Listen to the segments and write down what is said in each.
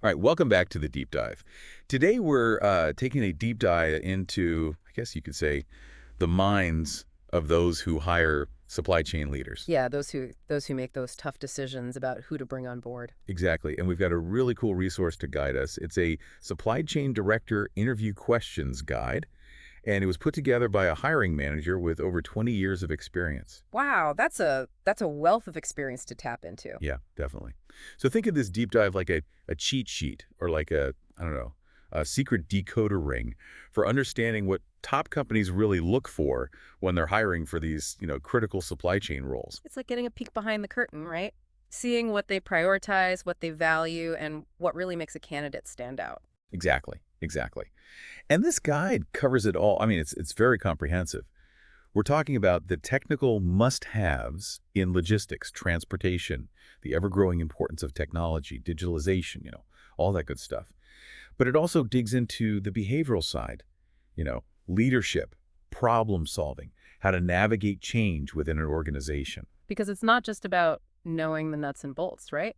All right, welcome back to the deep dive. Today we're taking a deep dive into, I guess you could say, the minds of those who hire supply chain leaders. Yeah, those who make those tough decisions about who to bring on board. Exactly, and we've got a really cool resource to guide us. It's a supply chain director interview questions guide, and it was put together by a hiring manager with over 20 years of experience. Wow, that's a wealth of experience to tap into. Yeah, definitely. So think of this deep dive like a cheat sheet or like I don't know, a secret decoder ring for understanding what top companies really look for when they're hiring for these, critical supply chain roles. It's like getting a peek behind the curtain, right? Seeing what they prioritize, what they value, and what really makes a candidate stand out. Exactly, exactly. And this guide covers it all. I mean, it's very comprehensive. We're talking about the technical must-haves in logistics, transportation, the ever-growing importance of technology, digitalization, all that good stuff. But it also digs into the behavioral side, leadership, problem solving, how to navigate change within an organization. Because it's not just about knowing the nuts and bolts, right?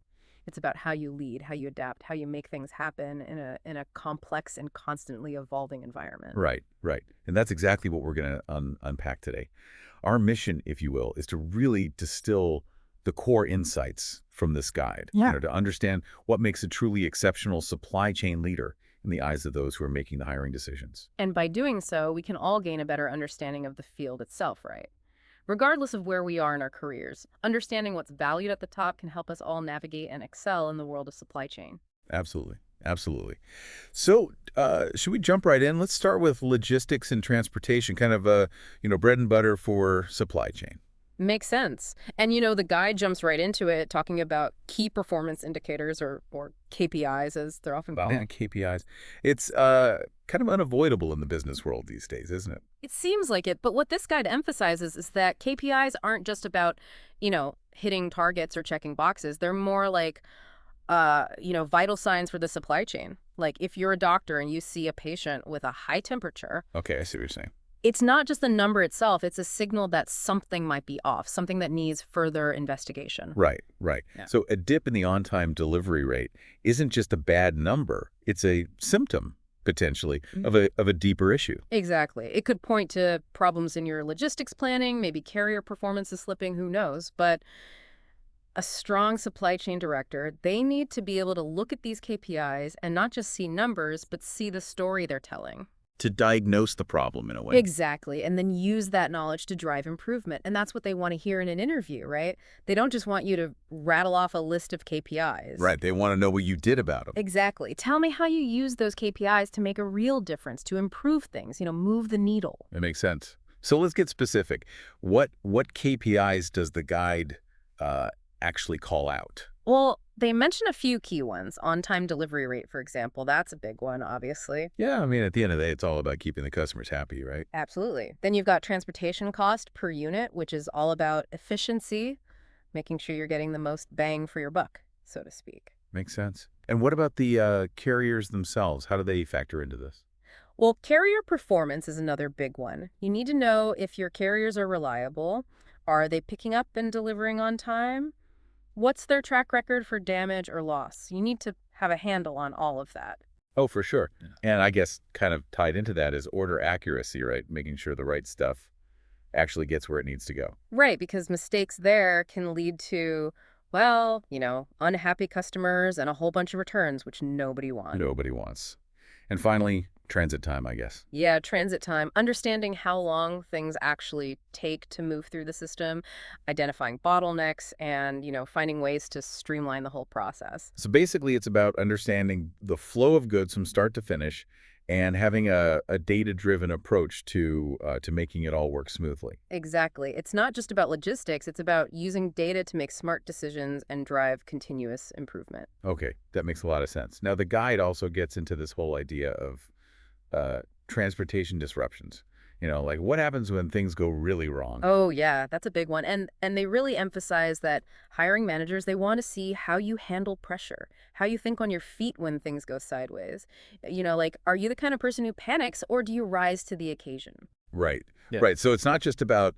It's about how you lead, how you adapt, how you make things happen in a complex and constantly evolving environment. Right, right. And that's exactly what we're going to unpack today. Our mission, if you will, is to really distill the core insights from this guide, Yeah. to understand what makes a truly exceptional supply chain leader in the eyes of those who are making the hiring decisions. And by doing so, we can all gain a better understanding of the field itself, right? Regardless of where we are in our careers, understanding what's valued at the top can help us all navigate and excel in the world of supply chain. Absolutely. Absolutely. So, should we jump right in? Let's start with logistics and transportation, kind of bread and butter for supply chain. Makes sense. And the guide jumps right into it, talking about key performance indicators or KPIs as they're often Wow. called. Yeah, KPIs. It's kind of unavoidable in the business world these days, isn't it? It seems like it, but what this guide emphasizes is that KPIs aren't just about, hitting targets or checking boxes. They're more like vital signs for the supply chain. Like if you're a doctor and you see a patient with a high temperature, Okay, I see what you're saying. it's not just the number itself, it's a signal that something might be off, something that needs further investigation. Right, right. Yeah. So a dip in the on-time delivery rate isn't just a bad number. It's a symptom, potentially, of a deeper issue. Exactly. It could point to problems in your logistics planning, maybe carrier performance is slipping, who knows? But a strong supply chain director, they need to be able to look at these KPIs and not just see numbers, but see the story they're telling. To diagnose the problem in a way. Exactly. And then use that knowledge to drive improvement. And that's what they want to hear in an interview, right? They don't just want you to rattle off a list of KPIs. Right, they want to know what you did about them. Exactly. Tell me how you use those KPIs to make a real difference, to improve things, move the needle. It makes sense. So let's get specific. What KPIs does the guide actually call out? Well, they mention a few key ones. On-time delivery rate, for example. That's a big one, obviously. Yeah, I mean, at the end of the day, it's all about keeping the customers happy, right? Absolutely. Then you've got transportation cost per unit, which is all about efficiency, making sure you're getting the most bang for your buck, so to speak. Makes sense. And what about the carriers themselves? How do they factor into this? Well, carrier performance is another big one. You need to know if your carriers are reliable. Are they picking up and delivering on time? What's their track record for damage or loss? You need to have a handle on all of that. Oh, for sure. Yeah. And I guess kind of tied into that is order accuracy, right? Making sure the right stuff actually gets where it needs to go. Right, because mistakes there can lead to, well, unhappy customers and a whole bunch of returns, which nobody wants. Nobody wants. And finally, transit time, I guess. Yeah, transit time, understanding how long things actually take to move through the system, identifying bottlenecks, and, finding ways to streamline the whole process. So basically, it's about understanding the flow of goods from start to finish and having a data-driven approach to making it all work smoothly. Exactly. It's not just about logistics, it's about using data to make smart decisions and drive continuous improvement. Okay, that makes a lot of sense. Now, the guide also gets into this whole idea of transportation disruptions. Like what happens when things go really wrong? Oh, yeah, that's a big one. And they really emphasize that hiring managers, they want to see how you handle pressure, how you think on your feet when things go sideways. Like, are you the kind of person who panics or do you rise to the occasion? Right. Yeah. Right. So it's not just about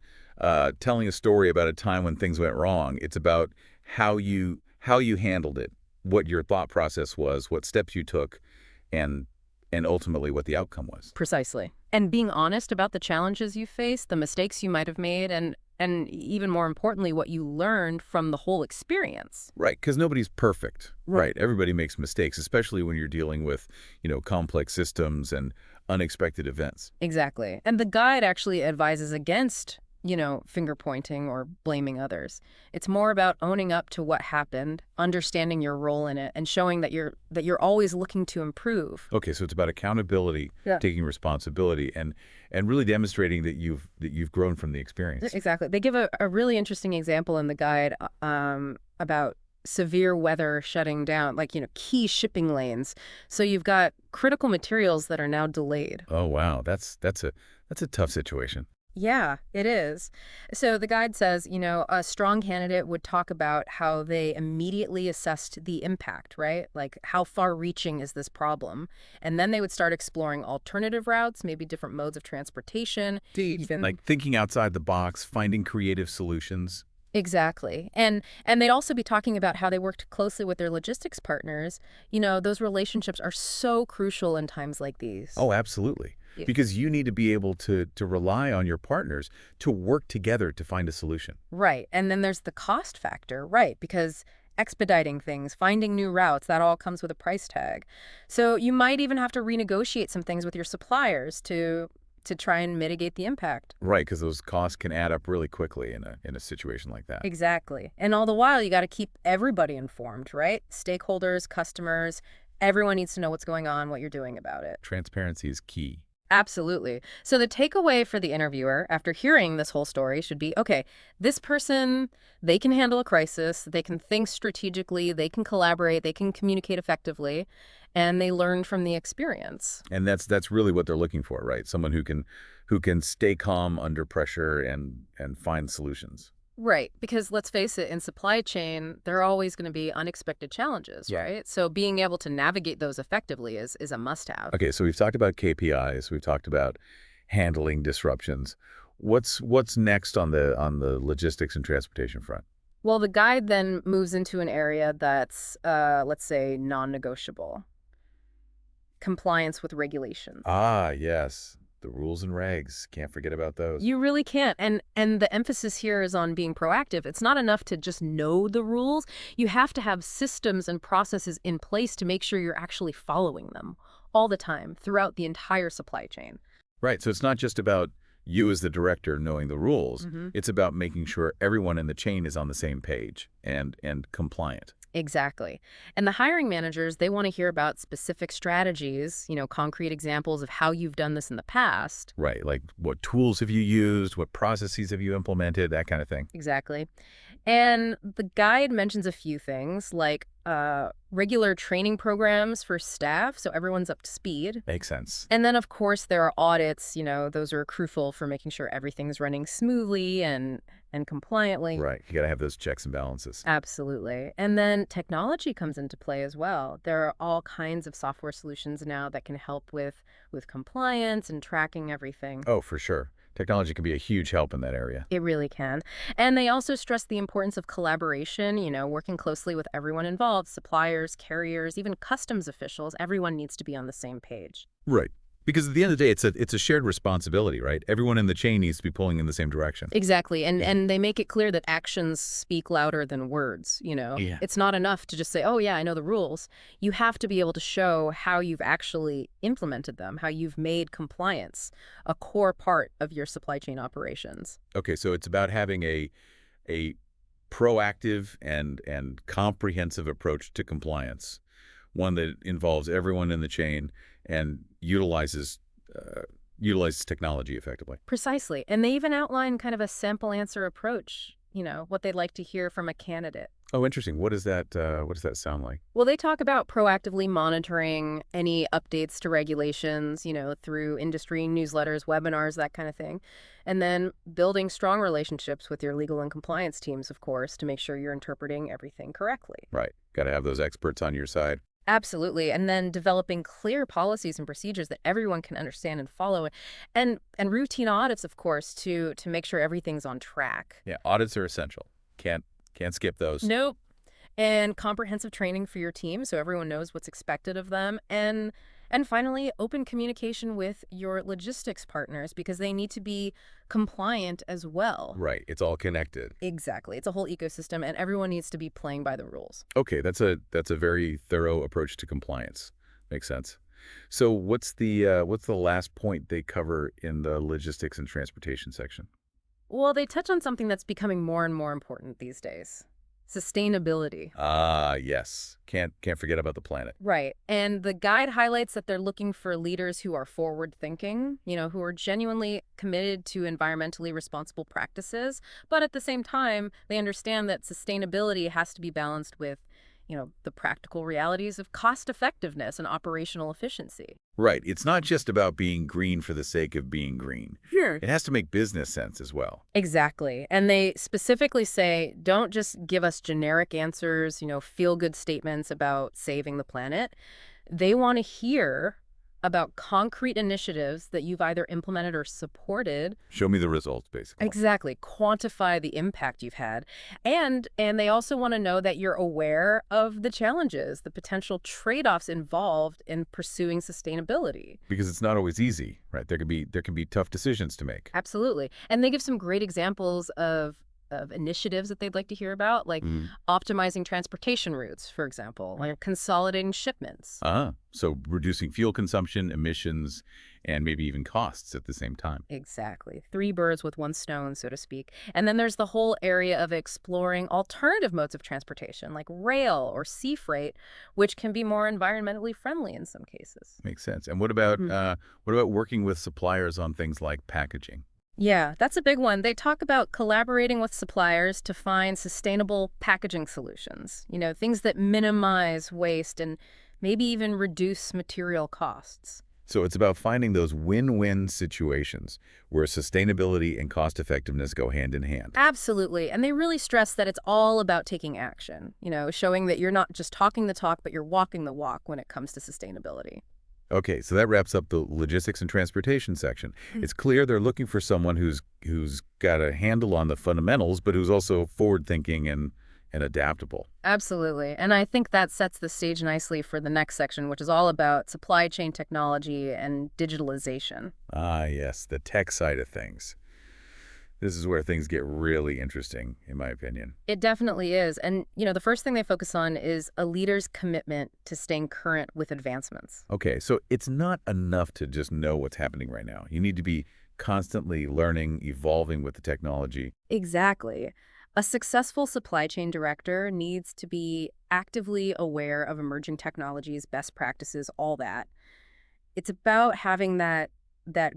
telling a story about a time when things went wrong. It's about how you handled it what your thought process was, what steps you took, and and ultimately what the outcome was. Precisely. And being honest about the challenges you faced, the mistakes you might have made, and even more importantly, what you learned from the whole experience. Right, because nobody's perfect. Right. Right, everybody makes mistakes, especially when you're dealing with, complex systems and unexpected events. Exactly. And the guide actually advises against, finger pointing or blaming others. It's more about owning up to what happened, understanding your role in it, and showing that you're always looking to improve. Okay, so it's about accountability, Yeah. taking responsibility, and really demonstrating that you've grown from the experience. Exactly. They give a really interesting example in the guide about severe weather shutting down, like, key shipping lanes. So you've got critical materials that are now delayed. Oh wow, that's a tough situation. Yeah, it is. So the guide says, a strong candidate would talk about how they immediately assessed the impact, right? Like, how far-reaching is this problem? And then they would start exploring alternative routes, maybe different modes of transportation, even Like thinking outside the box, finding creative solutions. exactly. And they'd also be talking about how they worked closely with their logistics partners. Those relationships are so crucial in times like these. Oh, absolutely. Yeah. Because you need to be able to rely on your partners to work together to find a solution. Right. And then there's the cost factor, right? Because expediting things, finding new routes, that all comes with a price tag. So you might even have to renegotiate some things with your suppliers to try and mitigate the impact. Right, because those costs can add up really quickly in a situation like that. Exactly. And all the while, you got to keep everybody informed, right? Stakeholders, customers, everyone needs to know what's going on, what you're doing about it. Transparency is key. Absolutely. So the takeaway for the interviewer after hearing this whole story should be, okay, this person, they can handle a crisis, they can think strategically, they can collaborate, they can communicate effectively, and they learn from the experience. And that's really what they're looking for, right? Someone who can stay calm under pressure and find solutions. Right, because let's face it, in supply chain, there are always going to be unexpected challenges, Yeah. right? So being able to navigate those effectively is a must-have. Okay, so we've talked about KPIs, we've talked about handling disruptions. What's next on the logistics and transportation front? Well, the guide then moves into an area that's, let's say, non-negotiable. Compliance with regulations. Ah, yes. The rules and regs. Can't forget about those. You really can't. And the emphasis here is on being proactive. It's not enough to just know the rules. You have to have systems and processes in place to make sure you're actually following them all the time throughout the entire supply chain. Right. So it's not just about you as the director knowing the rules. It's about making sure everyone in the chain is on the same page and compliant. Exactly. And the hiring managers, they want to hear about specific strategies, concrete examples of how you've done this in the past. Right. Like what tools have you used? What processes have you implemented? That kind of thing. Exactly. And the guide mentions a few things like regular training programs for staff, so everyone's up to speed. Makes sense. And then, of course, there are audits. Those are crucial for making sure everything's running smoothly and compliantly. Right. You got to have those checks and balances. Absolutely. And then technology comes into play as well. There are all kinds of software solutions now that can help with compliance and tracking everything. Oh, for sure. Technology can be a huge help in that area. It really can. And they also stress the importance of collaboration, working closely with everyone involved, suppliers, carriers, even customs officials. Everyone needs to be on the same page. Right. Because at the end of the day, it's a shared responsibility, right? Everyone in the chain needs to be pulling in the same direction. Exactly. And they make it clear that actions speak louder than words. Yeah. It's not enough to just say, oh, yeah, I know the rules. You have to be able to show how you've actually implemented them, how you've made compliance a core part of your supply chain operations. Okay, so it's about having a proactive and comprehensive approach to compliance, one that involves everyone in the chain and utilizes technology effectively. Precisely. And they even outline kind of a sample answer approach, what they'd like to hear from a candidate. Oh, interesting. What does that sound like? Well, they talk about proactively monitoring any updates to regulations, through industry newsletters, webinars, that kind of thing. And then building strong relationships with your legal and compliance teams, of course, to make sure you're interpreting everything correctly. Right. Got to have those experts on your side. Absolutely. And then developing clear policies and procedures that everyone can understand and follow. And routine audits, of course, to make sure everything's on track. Yeah, audits are essential. Can't skip those. Nope. and comprehensive training for your team so everyone knows what's expected of them, and finally, open communication with your logistics partners because they need to be compliant as well. Right. It's all connected. Exactly. It's a whole ecosystem, and everyone needs to be playing by the rules. Okay, that's a very thorough approach to compliance. Makes sense. So what's the last point they cover in the logistics and transportation section? Well, they touch on something that's becoming more and more important these days: sustainability. Ah, yes. Can't forget about the planet. Right. And the guide highlights that they're looking for leaders who are forward thinking, who are genuinely committed to environmentally responsible practices. But at the same time, they understand that sustainability has to be balanced with, the practical realities of cost effectiveness and operational efficiency. Right. It's not just about being green for the sake of being green. Sure. It has to make business sense as well. Exactly. And they specifically say, don't just give us generic answers, feel-good statements about saving the planet. They want to hear about concrete initiatives that you've either implemented or supported. Show me the results, basically. Exactly. Quantify the impact you've had. And they also want to know that you're aware of the challenges, the potential trade-offs involved in pursuing sustainability. Because it's not always easy, right? There can be tough decisions to make. Absolutely. And they give some great examples of initiatives that they'd like to hear about, like Mm. optimizing transportation routes, for example, like consolidating shipments. So reducing fuel consumption, emissions, and maybe even costs at the same time. Exactly. Three birds with one stone, so to speak. And then there's the whole area of exploring alternative modes of transportation, like rail or sea freight, which can be more environmentally friendly in some cases. Makes sense. And what about Mhm. working with suppliers on things like packaging? Yeah, that's a big one. They talk about collaborating with suppliers to find sustainable packaging solutions, things that minimize waste and maybe even reduce material costs. So it's about finding those win-win situations where sustainability and cost effectiveness go hand in hand. Absolutely. And they really stress that it's all about taking action, showing that you're not just talking the talk, but you're walking the walk when it comes to sustainability. Okay, so that wraps up the logistics and transportation section. It's clear they're looking for someone who's got a handle on the fundamentals, but who's also forward-thinking and adaptable. Absolutely. And I think that sets the stage nicely for the next section, which is all about supply chain technology and digitalization. Ah, yes, the tech side of things. This is where things get really interesting, in my opinion. It definitely is. And, the first thing they focus on is a leader's commitment to staying current with advancements. Okay, so it's not enough to just know what's happening right now. You need to be constantly learning, evolving with the technology. Exactly. A successful supply chain director needs to be actively aware of emerging technologies, best practices, all that. It's about having that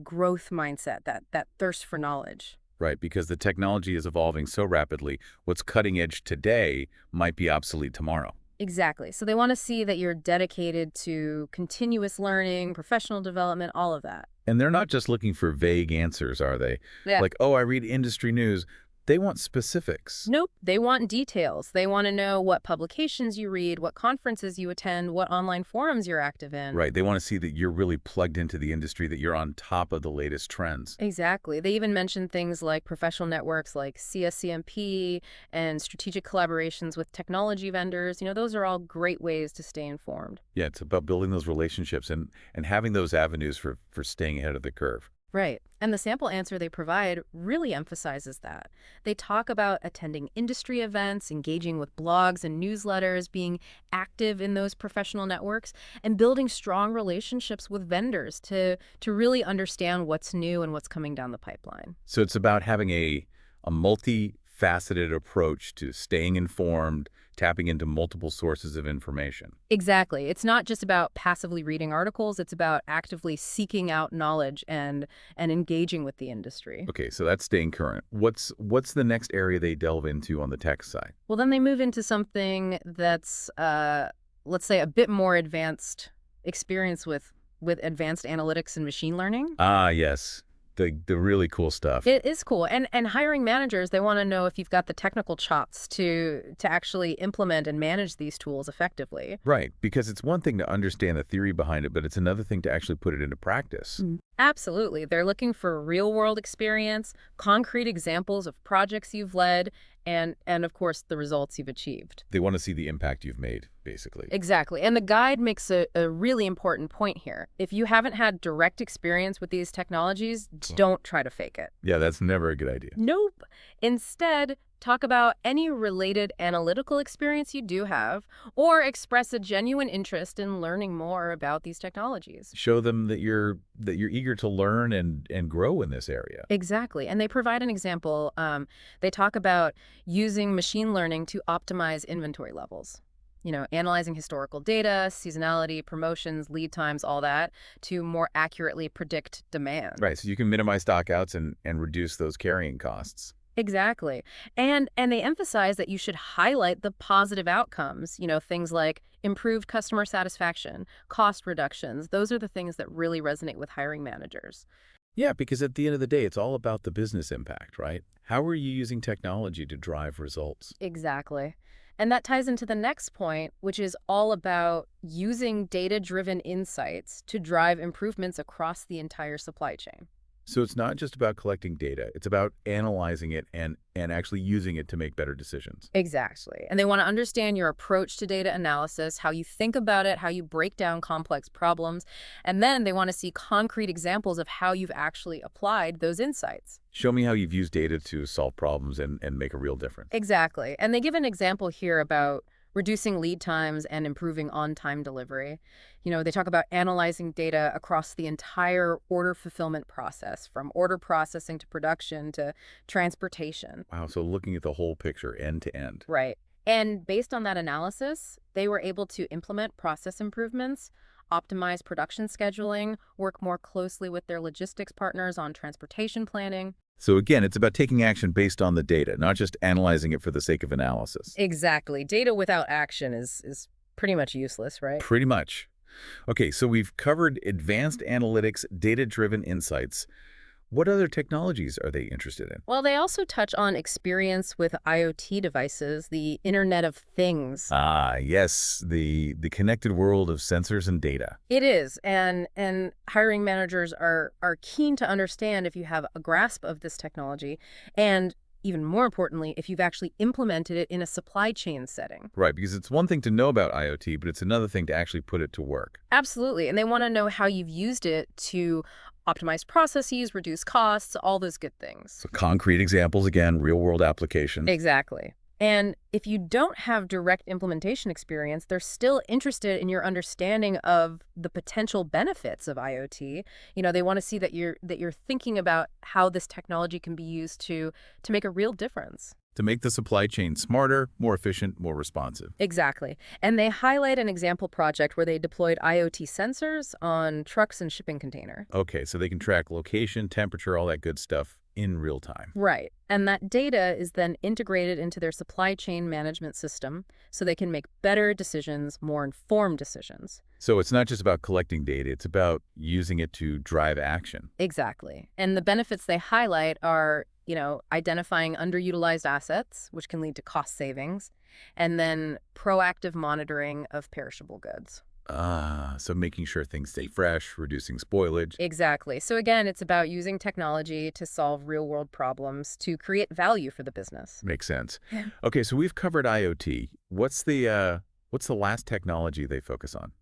growth mindset, that thirst for knowledge. Right, because the technology is evolving so rapidly, what's cutting edge today might be obsolete tomorrow. Exactly. So they want to see that you're dedicated to continuous learning, professional development, all of that. And they're not just looking for vague answers, are they? Yeah. Like, oh, I read industry news. They want specifics. Nope. They want details. They want to know what publications you read, what conferences you attend, what online forums you're active in. Right, they want to see that you're really plugged into the industry, that you're on top of the latest trends. Exactly. They even mention things like professional networks like CSCMP and strategic collaborations with technology vendors. Those are all great ways to stay informed. Yeah, it's about building those relationships and having those avenues for staying ahead of the curve. Right. And the sample answer they provide really emphasizes that. They talk about attending industry events, engaging with blogs and newsletters, being active in those professional networks, and building strong relationships with vendors to really understand what's new and what's coming down the pipeline. So it's about having a multifaceted approach to staying informed, tapping into multiple sources of information. Exactly. It's not just about passively reading articles. It's about actively seeking out knowledge and engaging with the industry. Okay, so that's staying current. What's the next area they delve into on the tech side? Well, then they move into something that's, let's say, a bit more advanced experience with advanced analytics and machine learning. Ah, yes. The really cool stuff. It is cool. And hiring managers, they want to know if you've got the technical chops to actually implement and manage these tools effectively. Right, because it's one thing to understand the theory behind it, but it's another thing to actually put it into practice. Absolutely. They're looking for real-world experience, concrete examples of projects you've led, and of course, the results you've achieved. They want to see the impact you've made, basically. Exactly. And the guide makes a really important point here. If you haven't had direct experience with these technologies, don't try to fake it. Yeah, that's never a good idea. Nope. Instead, talk about any related analytical experience you do have, or express a genuine interest in learning more about these technologies. Show them that you're eager to learn and grow in this area. Exactly. And they provide an example. They talk about using machine learning to optimize inventory levels. Analyzing historical data, seasonality, promotions, lead times, all that, to more accurately predict demand. Right, so you can minimize stockouts and reduce those carrying costs. Exactly. And they emphasize that you should highlight the positive outcomes, things like improved customer satisfaction, cost reductions. Those are the things that really resonate with hiring managers. Yeah, because at the end of the day, it's all about the business impact, right? How are you using technology to drive results? Exactly. And that ties into the next point, which is all about using data-driven insights to drive improvements across the entire supply chain. So it's not just about collecting data, it's about analyzing it and actually using it to make better decisions. Exactly. And they want to understand your approach to data analysis, how you think about it, how you break down complex problems, and then they want to see concrete examples of how you've actually applied those insights. Show me how you've used data to solve problems and make a real difference. Exactly. And they give an example here about reducing lead times and improving on-time delivery. They talk about analyzing data across the entire order fulfillment process, from order processing to production to transportation. Wow, so looking at the whole picture end to end. Right. And based on that analysis, they were able to implement process improvements, optimize production scheduling, work more closely with their logistics partners on transportation planning. So again, it's about taking action based on the data, not just analyzing it for the sake of analysis. Exactly. Data without action is pretty much useless, right? Pretty much. Okay, so we've covered advanced analytics, data-driven insights. What other technologies are they interested in? Well, they also touch on experience with IoT devices, the Internet of Things. Ah, yes, the connected world of sensors and data. It is, and hiring managers are keen to understand if you have a grasp of this technology, and even more importantly, if you've actually implemented it in a supply chain setting. Right, because it's one thing to know about IoT, but it's another thing to actually put it to work. Absolutely, and they want to know how you've used it to optimize processes, reduce costs, all those good things. So concrete examples, again, real-world applications. Exactly. And if you don't have direct implementation experience, they're still interested in your understanding of the potential benefits of IoT. They want to see that you're thinking about how this technology can be used to make a real difference. To make the supply chain smarter, more efficient, more responsive. Exactly. And they highlight an example project where they deployed IoT sensors on trucks and shipping container. Okay, so they can track location, temperature, all that good stuff in real time. Right. And that data is then integrated into their supply chain management system so they can make better decisions, more informed decisions. So it's not just about collecting data, it's about using it to drive action. Exactly. And the benefits they highlight are, identifying underutilized assets, which can lead to cost savings, and then proactive monitoring of perishable goods. So making sure things stay fresh, reducing spoilage. Exactly. So again, it's about using technology to solve real-world problems to create value for the business. Makes sense. Yeah. Okay, so we've covered IoT. What's the last technology they focus on?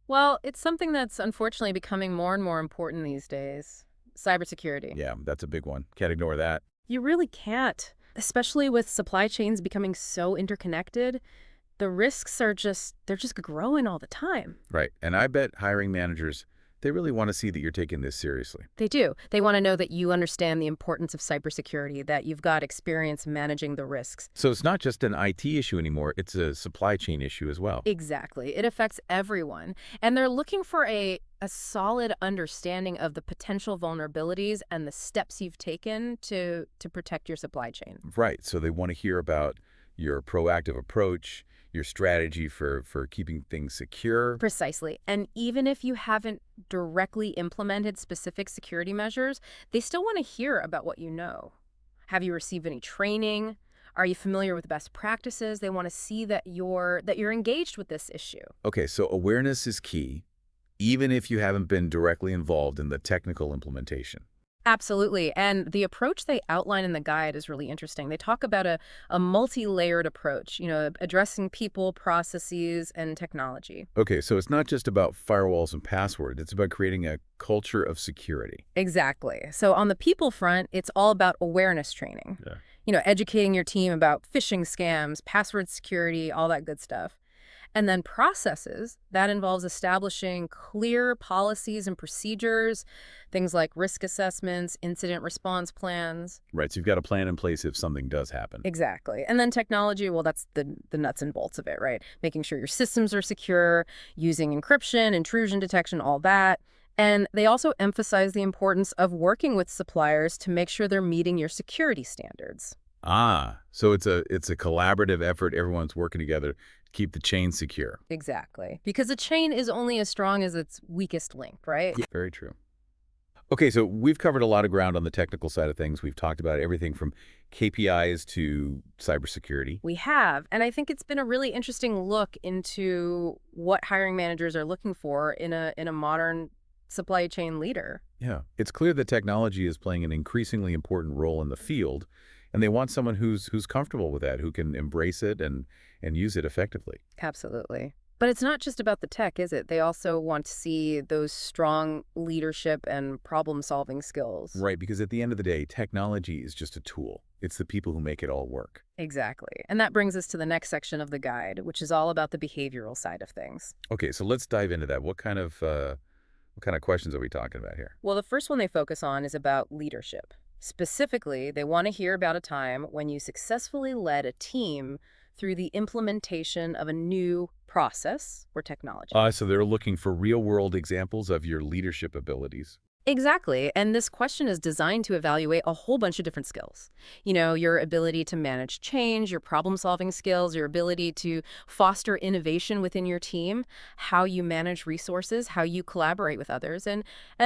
Well, it's something that's unfortunately becoming more and more important these days. Cybersecurity. Yeah, that's a big one. Can't ignore that. You really can't, especially with supply chains becoming so interconnected. The risks they're just growing all the time. Right. And I bet hiring managers, they really want to see that you're taking this seriously. They do. They want to know that you understand the importance of cybersecurity, that you've got experience managing the risks. So it's not just an IT issue anymore, it's a supply chain issue as well. Exactly. It affects everyone. And they're looking for a solid understanding of the potential vulnerabilities and the steps you've taken to protect your supply chain. Right. So they want to hear about your proactive approach, your strategy for keeping things secure. Precisely. And even if you haven't directly implemented specific security measures, they still want to hear about what you know. Have you received any training? Are you familiar with best practices? They want to see that you're engaged with this issue. Okay, so awareness is key, even if you haven't been directly involved in the technical implementation. Absolutely. And the approach they outline in the guide is really interesting. They talk about a multi-layered approach, addressing people, processes, and technology. Okay, so it's not just about firewalls and passwords. It's about creating a culture of security. Exactly. So on the people front, it's all about awareness training. Yeah. Educating your team about phishing scams, password security, all that good stuff. And then processes, that involves establishing clear policies and procedures, things like risk assessments, incident response plans. Right, so you've got a plan in place if something does happen. Exactly. And then technology, well, that's the nuts and bolts of it, right? Making sure your systems are secure, using encryption, intrusion detection, all that. And they also emphasize the importance of working with suppliers to make sure they're meeting your security standards. Ah, so it's a collaborative effort. Everyone's working together to keep the chain secure. Exactly. Because a chain is only as strong as its weakest link, right? Yeah. Very true. Okay, so we've covered a lot of ground on the technical side of things. We've talked about everything from KPIs to cybersecurity. We have. And I think it's been a really interesting look into what hiring managers are looking for in a modern supply chain leader. Yeah, it's clear that technology is playing an increasingly important role in the field, and they want someone who's comfortable with that, who can embrace it and use it effectively. Absolutely. But it's not just about the tech, is it? They also want to see those strong leadership and problem-solving skills. Right, because at the end of the day, technology is just a tool. It's the people who make it all work. Exactly. And that brings us to the next section of the guide, which is all about the behavioral side of things. Okay, so let's dive into that. What kind of questions are we talking about here? Well, the first one they focus on is about leadership. Specifically, they want to hear about a time when you successfully led a team through the implementation of a new process or technology. So they're looking for real-world examples of your leadership abilities. Exactly. And this question is designed to evaluate a whole bunch of different skills. Your ability to manage change, your problem-solving skills, your ability to foster innovation within your team, how you manage resources, how you collaborate with others, and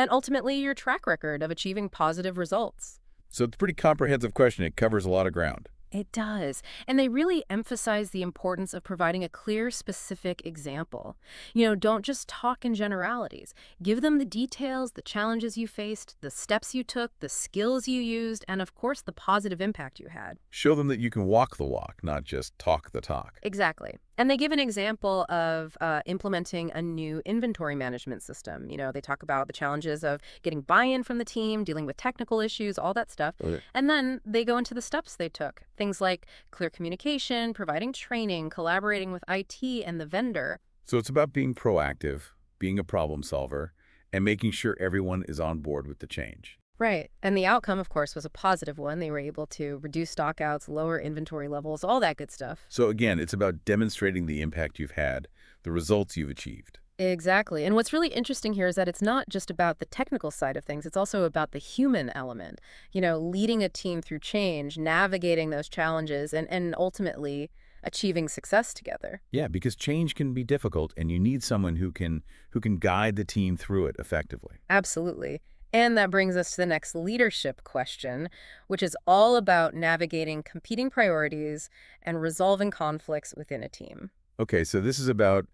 ultimately your track record of achieving positive results. So it's a pretty comprehensive question. It covers a lot of ground. It does. And they really emphasize the importance of providing a clear, specific example. Don't just talk in generalities. Give them the details, the challenges you faced, the steps you took, the skills you used, and of course, the positive impact you had. Show them that you can walk the walk, not just talk the talk. Exactly. And they give an example of implementing a new inventory management system. They talk about the challenges of getting buy-in from the team, dealing with technical issues, all that stuff. Okay. And then they go into the steps they took. Things like clear communication, providing training, collaborating with IT and the vendor. So it's about being proactive, being a problem solver, and making sure everyone is on board with the change. Right. And the outcome, of course, was a positive one. They were able to reduce stockouts, lower inventory levels, all that good stuff. So again, it's about demonstrating the impact you've had, the results you've achieved. Exactly. And what's really interesting here is that it's not just about the technical side of things. It's also about the human element, leading a team through change, navigating those challenges, and ultimately achieving success together. Yeah, because change can be difficult, and you need someone who can guide the team through it effectively. Absolutely. And that brings us to the next leadership question, which is all about navigating competing priorities and resolving conflicts within a team. Okay, so this is about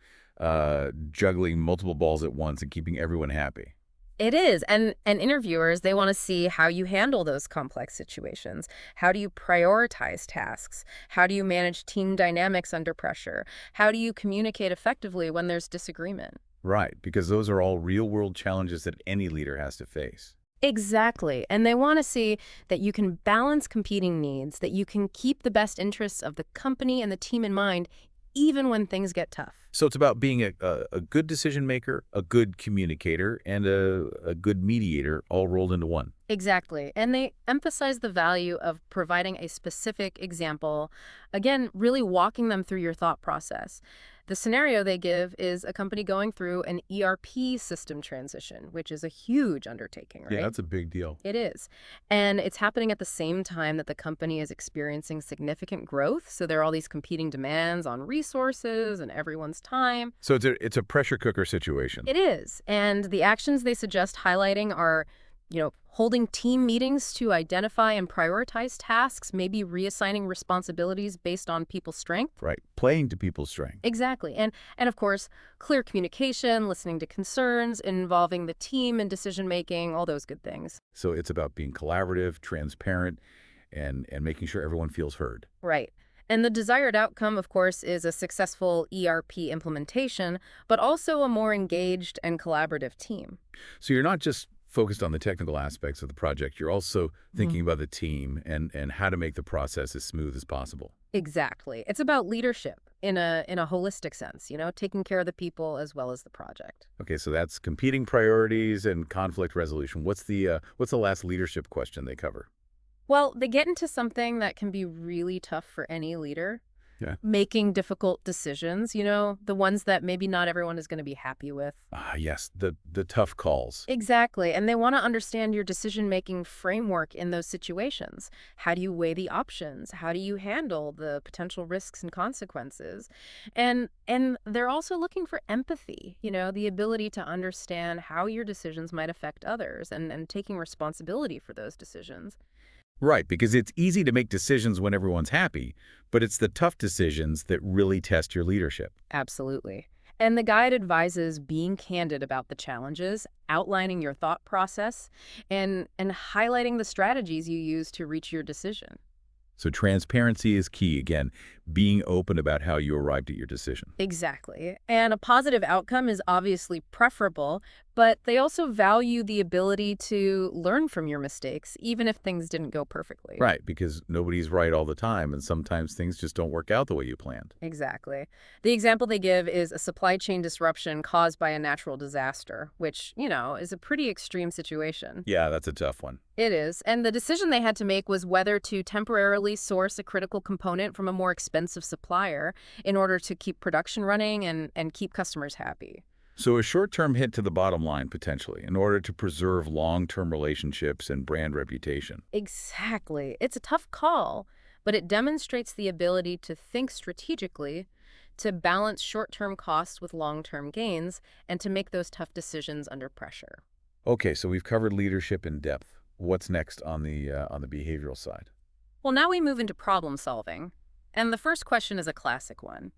juggling multiple balls at once and keeping everyone happy. It is. And interviewers, they want to see how you handle those complex situations. How do you prioritize tasks? How do you manage team dynamics under pressure? How do you communicate effectively when there's disagreement? Right, because those are all real-world challenges that any leader has to face. Exactly. And they want to see that you can balance competing needs, that you can keep the best interests of the company and the team in mind, even when things get tough. So it's about being a good decision maker, a good communicator, and a good mediator all rolled into one. Exactly. And they emphasize the value of providing a specific example, again, really walking them through your thought process. The scenario they give is a company going through an ERP system transition, which is a huge undertaking, right? Yeah, that's a big deal. It is. And it's happening at the same time that the company is experiencing significant growth. So there are all these competing demands on resources and everyone's time. So it's a pressure cooker situation. It is. And the actions they suggest highlighting are Holding team meetings to identify and prioritize tasks, maybe reassigning responsibilities based on people's strength. Right. Playing to people's strength. Exactly. And of course, clear communication, listening to concerns, involving the team in decision making, all those good things. So it's about being collaborative, transparent, and making sure everyone feels heard. Right. And the desired outcome, of course, is a successful ERP implementation, but also a more engaged and collaborative team. So you're not just focused on the technical aspects of the project, you're also thinking about the team and how to make the process as smooth as possible. Exactly. It's about leadership in a holistic sense, taking care of the people as well as the project. Okay, so that's competing priorities and conflict resolution. What's the last leadership question they cover? Well, they get into something that can be really tough for any leader, Yeah. making difficult decisions, the ones that maybe not everyone is going to be happy with. Ah, yes, the tough calls. Exactly. And they want to understand your decision-making framework in those situations. How do you weigh the options? How do you handle the potential risks and consequences? And they're also looking for empathy, the ability to understand how your decisions might affect others and taking responsibility for those decisions. Right, because it's easy to make decisions when everyone's happy, but it's the tough decisions that really test your leadership. Absolutely. And the guide advises being candid about the challenges, outlining your thought process, and highlighting the strategies you use to reach your decision. So transparency is key. Again, being open about how you arrived at your decision. Exactly. And a positive outcome is obviously preferable, but they also value the ability to learn from your mistakes, even if things didn't go perfectly. Right, because nobody's right all the time, and sometimes things just don't work out the way you planned. Exactly. The example they give is a supply chain disruption caused by a natural disaster, which, is a pretty extreme situation. Yeah, that's a tough one. It is. And the decision they had to make was whether to temporarily source a critical component from a more expensive supplier in order to keep production running and keep customers happy. So a short-term hit to the bottom line, potentially, in order to preserve long-term relationships and brand reputation. Exactly. It's a tough call, but it demonstrates the ability to think strategically, to balance short-term costs with long-term gains, and to make those tough decisions under pressure. Okay, so we've covered leadership in depth. What's next on the behavioral side? Well, now we move into problem solving. And the first question is a classic one.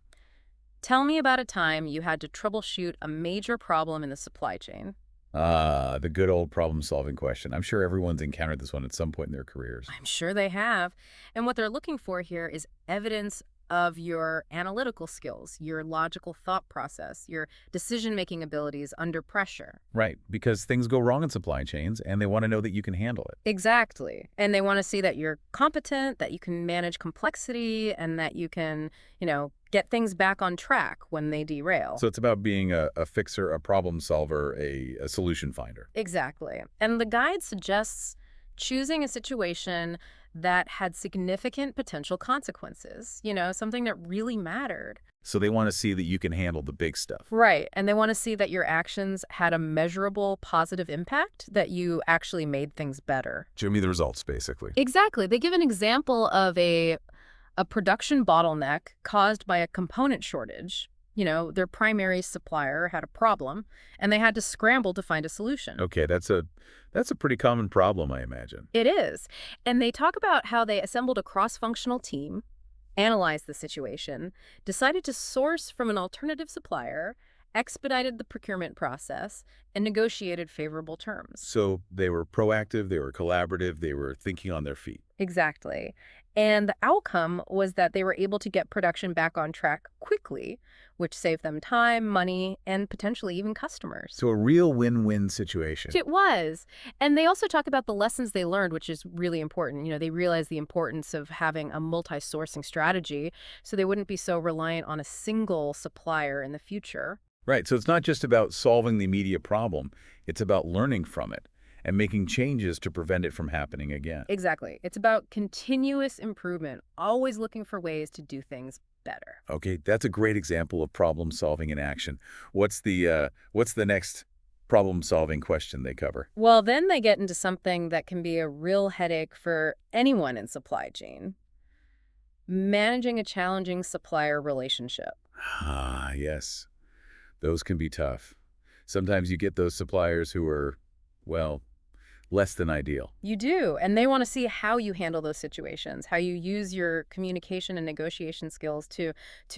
Tell me about a time you had to troubleshoot a major problem in the supply chain. Ah, the good old problem-solving question. I'm sure everyone's encountered this one at some point in their careers. I'm sure they have. And what they're looking for here is evidence of your analytical skills, your logical thought process, your decision-making abilities under pressure. Right, because things go wrong in supply chains, and they want to know that you can handle it. Exactly. And they want to see that you're competent, that you can manage complexity, and that you can, get things back on track when they derail. So it's about being a fixer, a problem solver, a solution finder. Exactly. And the guide suggests choosing a situation that had significant potential consequences, something that really mattered. So they want to see that you can handle the big stuff. Right. And they want to see that your actions had a measurable positive impact, that you actually made things better. Show me the results, basically. Exactly. They give an example of a production bottleneck caused by a component shortage. Their primary supplier had a problem, and they had to scramble to find a solution. Okay, that's a pretty common problem, I imagine. It is. And they talk about how they assembled a cross-functional team, analyzed the situation, decided to source from an alternative supplier, expedited the procurement process, and negotiated favorable terms. So they were proactive, they were collaborative, they were thinking on their feet. Exactly. And the outcome was that they were able to get production back on track quickly, which saved them time, money, and potentially even customers. So a real win-win situation. It was. And they also talk about the lessons they learned, which is really important. They realized the importance of having a multi-sourcing strategy so they wouldn't be so reliant on a single supplier in the future. Right, so it's not just about solving the immediate problem, it's about learning from it and making changes to prevent it from happening again. Exactly. It's about continuous improvement, always looking for ways to do things better. Okay, that's a great example of problem solving in action. What's the next problem solving question they cover? Well, then they get into something that can be a real headache for anyone in supply chain. Managing a challenging supplier relationship. Ah, yes. Those can be tough. Sometimes you get those suppliers who are, well, less than ideal. You do, and they want to see how you handle those situations, how you use your communication and negotiation skills to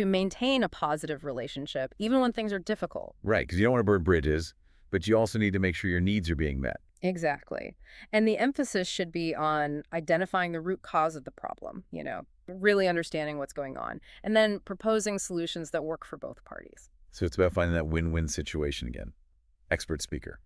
maintain a positive relationship, even when things are difficult. Right, because you don't want to burn bridges, but you also need to make sure your needs are being met. Exactly. And the emphasis should be on identifying the root cause of the problem, really understanding what's going on, and then proposing solutions that work for both parties. So it's about finding that win-win situation again. Expert speaker.